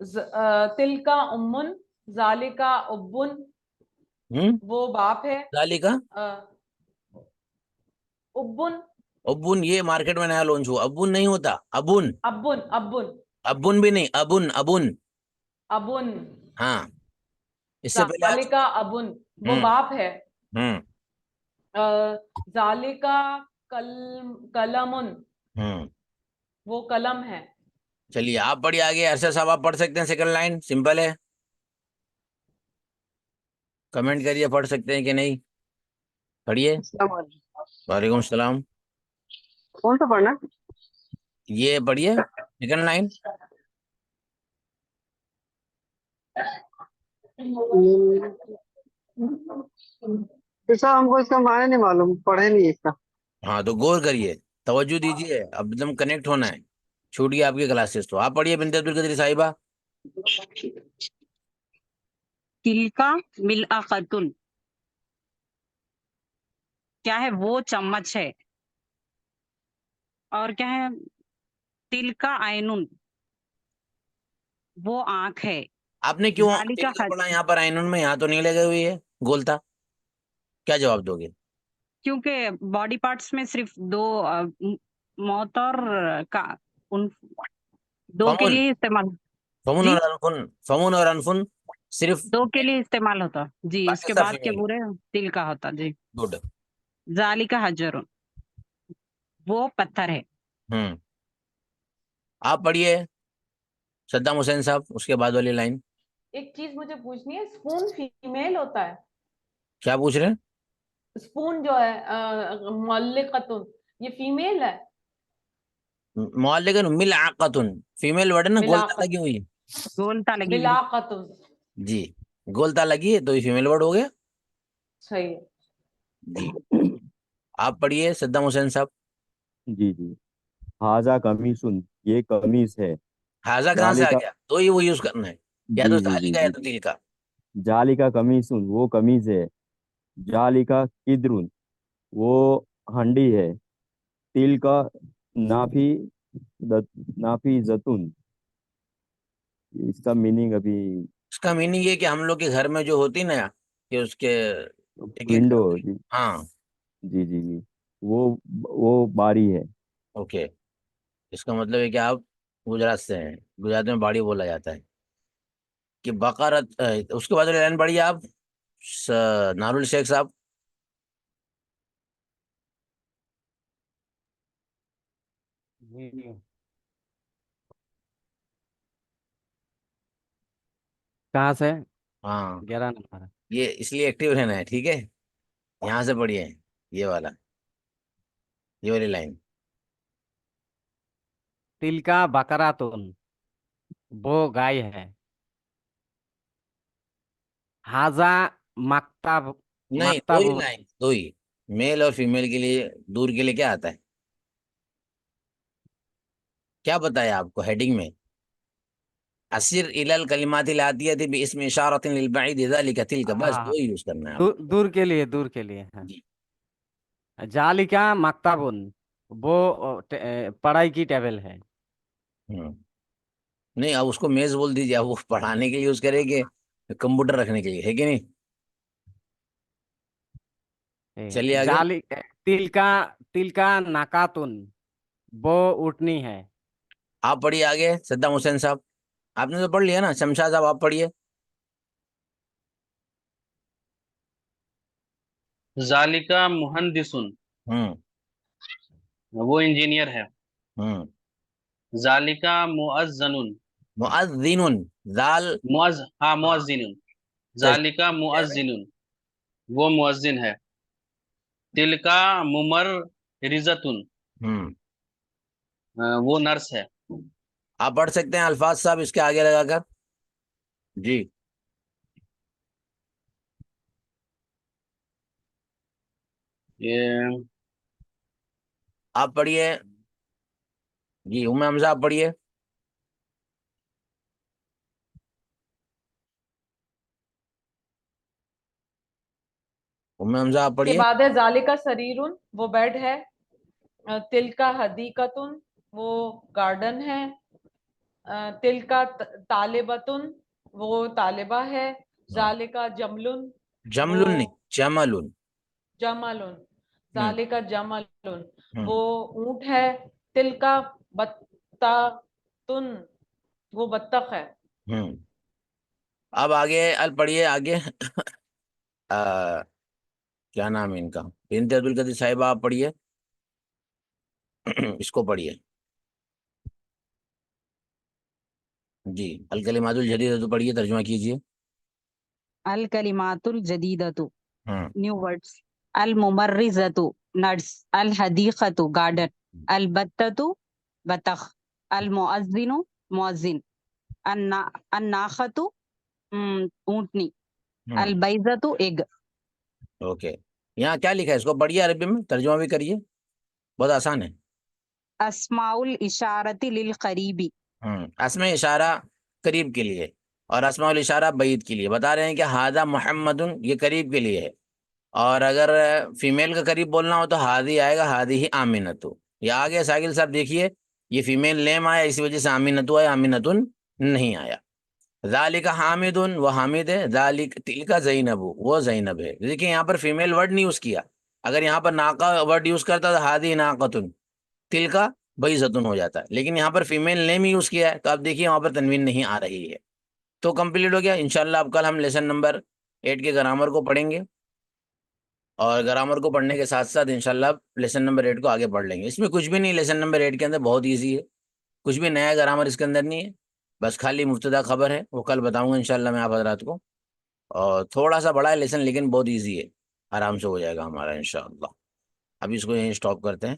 तिल का उम्मुन, जालिका उब्बुन, हम्म, वो बाप है। जालिका अ, उब्बुन, अबुन, ये मार्केट में नया लॉन्च हुआ, अबुन नहीं होता, अबुन। अब्बुन अब्बुन अबुन भी नहीं, अबुन अबुन। अबुन, हाँ, इससे पहले आ जालिका चुका। अबुन, वो हम्म। बाप है। हम्म। अ, जालिका कल कलमुन, हम्म। वो कलम है। चलिए, आप पढ़िए आगे। अरशद साहब, आप पढ़ सकते हैं, सेकंड लाइन सिंपल है। कमेंट करिए, पढ़ सकते हैं कि नहीं, पढ़िए। अस्सलाम वालेकुम। वालेकुम सलाम। कौन सा पढ़ना है? ये पढ़िए सेकंड लाइन। सर हमको इसका माने नहीं मालूम, पढ़े नहीं इसका। हाँ तो गौर करिए, तवज्जो दीजिए, अब एकदम कनेक्ट होना है। छूट गई आपकी क्लासेस तो आप पढ़िए बिनते अब्दुल कदीर साहिबा। तिलका मिलआकतुन, क्या है? वो चम्मच है। और क्या है? तिलका आयनुन, वो आंख है। आपने क्यों जालिका तिलका पढ़ा यहाँ पर आइनुन में? यहाँ तो नहीं लगे हुई है गोलता। क्या जवाब दोगे? क्योंकि बॉडी पार्ट्स में सिर्फ दो मौत और का उन दो के फमुन, लिए इस्तेमाल। फमुन जी, और अनफुन, फमुन और अनफुन सिर्फ दो के लिए इस्तेमाल होता जी, बाकी उसके सब बाद के फीमेल। पूरे तिल का होता जी। गुड। जालिका हजरुन, वो पत्थर है। हम्म, आप पढ़िए सद्दाम हुसैन साहब, उसके बाद वाली लाइन। एक चीज मुझे पूछनी है, स्पून फीमेल होता है? क्या पूछ रहे हैं? स्पून जो है मुअल्लिक़तुन, ये फीमेल है? मुअल्लिक़ुन मिलआक़तुन, फीमेल वर्ड है ना, गोलता मिलाक़त, लगी हुई है। गोलता लगी हुई। मिलाक़तुन, जी, गोलता लगी है तो ये फीमेल वर्ड हो गया। सही है। जी, आप पढ़िए सद्दाम हुसैन साहब। जी जी। हाजा कमीसुन, ये कमीज है। हाजा कहाँ से आ जालिका, गया? तो ये वो यूज करना है, या जी तो जी जी सालिका या जी। तो तिल का। जालिका कमीसुन, वो कमीज है। जालिका किद्रुन, वो हंडी है। तिल का नाफी नाफी जतुन, इसका मीनिंग अभी। इसका मीनिंग ये कि हम लोग के घर में जो होती ना, कि उसके एक एक विंडो, करके। जी हाँ, जी जी जी। वो वो बारी है। ओके। इसका मतलब है कि आप गुजरात से हैं, गुजरात में बाड़ी बोला जाता है। कि बकरत उसके बाद वाली लाइन पढ़िए आप, नारुल शेख साहब। जी जी। कहाँ से? हाँ, 11 नंबर। ये इसलिए एक्टिव रहना है, ठीक है। यहाँ से पढ़िए, ये वाला, ये वाली लाइन। तिल का बकरातुन, वो गाय है। हाजा मक्तब, नहीं, दो ही मक्तबुन। लाइन, दो ही। मेल और फीमेल के लिए, दूर के लिए क्या आता है? क्या बताया आपको हेडिंग में? असिर इलल कलिमातिल आतियति बिइस्म इशारतिन लिल बईद ज़ालिका तिलका, बस हाँ, दो ही यूज करना है दूर आपको। दूर के लिए, दूर के लिए है। जी। जालिका मक्तबुन, वो पढ़ाई की टेबल है। हम्म, नहीं, अब उसको मेज बोल दीजिए, अब वो पढ़ाने के लिए यूज करेंगे, कंप्यूटर रखने के लिए, है कि नहीं? चलिए आगे। जाली तिल का नाकातुन, वो उठनी है। आप पढ़िए आगे सद्दाम हुसैन साहब। आपने तो पढ़ लिया ना, शमशाद साहब आप पढ़िए। जालिका मुहंदिसुन, हम्म। वो इंजीनियर है। हम्म। जालिका मुअज्जनुन, मुअज्जिनुन, जाल हाँ मुअज्जिनुन। का जालिका मुअज्जिनुन, वो मुअज्जिन है। तिलका मुमर रिजतुन, हम्म। वो नर्स है। आप पढ़ सकते हैं अल्फाज साहब इसके आगे लगाकर। जी, ये आप पढ़िए। जी, उम्मे हमजा आप पढ़िए। उम्मे हमजा आप के पढ़िए। बाद है जालिका सरीरुन, वो बेड है। तिल का हदीकतुन, वो गार्डन है। तिल का तालिबतुन, वो तालिबा है। हाँ, जालिका जमलुन, वो जमलुन नहीं, जमलुन। जमलुन, हम्म। जालिका जमलुन, वो हम्म। ऊंट है। तिल का बत्ततुन, वो बत्तख है। हम्म। अब आगे अल पढ़िए आगे। आ, क्या नाम है इनका? बिनते अब्दुल कदीर साहिबा आप पढ़िए। इसको पढ़िए। जी, अल कलिमातुल जदीदा तो पढ़िए, तर्जुमा कीजिए। अल कलिमातुल जदीदतु, हम्म। New words. अल मुमर्रिजतु, नट्स। अल हदीकतु, गार्डन। अल बत्ततु, बतख, अल मुअज्जिनु मुअज्जिन, अन्नाखतु ऊंटनी, अल बैजतु एग। ओके, यहाँ क्या लिखा है, इसको पढ़िए अरबी में, तर्जुमा भी करिए, बहुत आसान है। अस्माउल इशारती लिल करीबी। अस्मा इशारा करीब के लिए, और अस्माउल इशारा बैद के लिए। बता रहे हैं कि हादा मोहम्मदुन, ये करीब के लिए है, और अगर फीमेल का करीब बोलना हो तो हादी आएगा, हादी ही आमिनतु। ये आ गया सागिल साहब, देखिए ये फीमेल नेम आया, इसी वजह से आमिनतु आया, आमिनतुन नहीं आया। जालिका हामिदुन, वो हामिद है। जालिक तिलका जैनबु, वो जैनब है। देखिए यहाँ पर फीमेल वर्ड नहीं यूज किया, अगर यहाँ पर नाका वर्ड यूज करता तो हादी नाकतुन, तिलका बैजतुन हो जाता है, लेकिन यहाँ पर फीमेल नेम ही यूज किया है, तो आप देखिए वहां पर तनवीन नहीं आ रही है। तो कंप्लीट हो गया। इंशाल्लाह अब कल हम लेसन नंबर 8 के ग्रामर को पढ़ेंगे, और ग्रामर को पढ़ने के साथ साथ इंशाल्लाह लेसन नंबर 8 को आगे पढ़ लेंगे। इसमें कुछ भी नहीं, लेसन नंबर 8 के अंदर बहुत ईजी है, कुछ भी नया ग्रामर इसके अंदर नहीं है, बस खाली मुब्तदा खबर है, वो कल बताऊंगा इंशाल्लाह मैं आप हजरात को। और थोड़ा सा बड़ा है लेसन, लेकिन बहुत ईजी है, आराम से हो जाएगा हमारा इंशाल्लाह। अभी इसको यहीं स्टॉप करते हैं,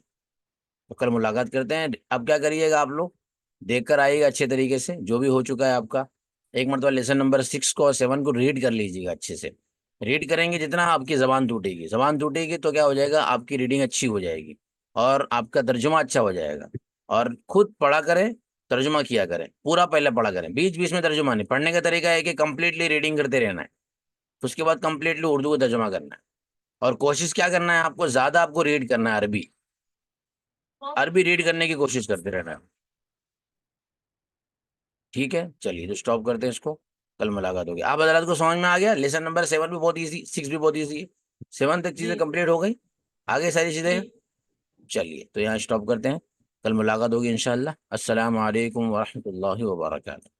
तो कल मुलाकात करते हैं। अब क्या करिएगा, आप लोग देख कर आइएगा अच्छे तरीके से, जो भी हो चुका है आपका। एक मरतबा लेसन नंबर 6 को और 7 को रीड कर लीजिएगा अच्छे से। रीड करेंगे जितना, आपकी जबान टूटेगी, जबान टूटेगी तो क्या हो जाएगा, आपकी रीडिंग अच्छी हो जाएगी, और आपका तर्जुमा अच्छा हो जाएगा। और खुद पढ़ा करें, तर्जुमा किया करें, पूरा पहले पढ़ा करें, बीच बीच में तर्जुमा नहीं। पढ़ने का तरीका है कि कंप्लीटली रीडिंग करते रहना है, उसके बाद कंप्लीटली उर्दू को तर्जुमा करना है। और कोशिश क्या करना है आपको, ज्यादा आपको रीड करना है, अरबी अरबी रीड करने की कोशिश करते रहना है। ठीक है, चलिए तो स्टॉप करते हैं इसको, कल मुलाकात होगी। आप हजरात को समझ में आ गया, लेसन नंबर 7 भी बहुत इजी, 6 भी बहुत इजी है, 7 तक चीजें जी कंप्लीट हो गई, आगे सारी चीजें। जी चलिए तो यहाँ स्टॉप करते हैं, कल मुलाकात होगी इंशाल्लाह। अस्सलाम वालेकुम वरहमतुल्लाहि वबरकातुहू।